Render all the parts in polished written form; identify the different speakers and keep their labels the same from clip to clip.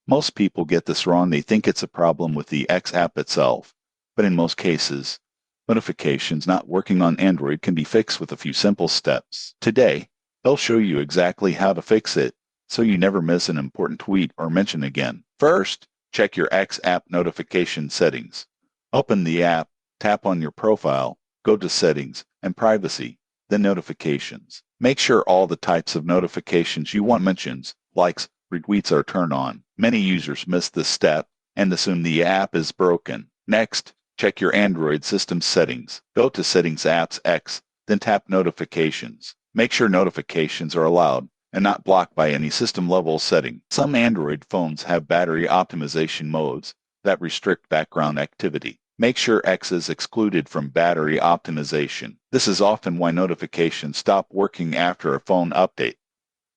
Speaker 1: Most people get this wrong. They think it's a problem with the X app itself, but in most cases, notifications not working on Android can be fixed with a few simple steps. Today, I'll show you exactly how to fix it so you never miss an important tweet or mention again. First, check your X app notification settings. Open the app, tap on your profile, go to Settings and Privacy, then Notifications. Make sure all the types of notifications you want mentions, likes, retweets are turned on. Many users miss this step and assume the app is broken. Next, check your Android system settings. Go to Settings Apps X, then tap Notifications. Make sure notifications are allowed and not blocked by any system-level setting. Some Android phones have battery optimization modes that restrict background activity. Make sure X is excluded from battery optimization. This is often why notifications stop working after a phone update.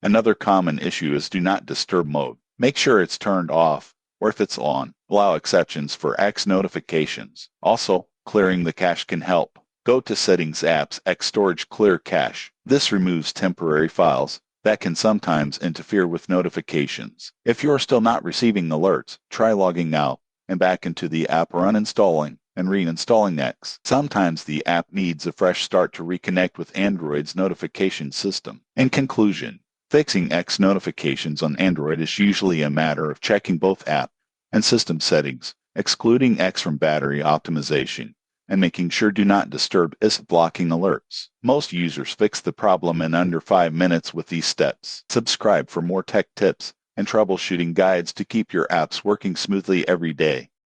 Speaker 1: Another common issue is Do Not Disturb mode. Make sure it's turned off, or if it's on, allow exceptions for X notifications. Also, clearing the cache can help. Go to Settings Apps X Storage Clear Cache. This removes temporary files that can sometimes interfere with notifications. If you're still not receiving alerts, try logging out and back into the app or uninstalling and reinstalling X. Sometimes the app needs a fresh start to reconnect with Android's notification system. In conclusion, fixing X notifications on Android is usually a matter of checking both app and system settings, excluding X from battery optimization, and making sure Do Not Disturb is blocking alerts. Most users fix the problem in under 5 minutes with these steps. Subscribe for more tech tips and troubleshooting guides to keep your apps working smoothly every day.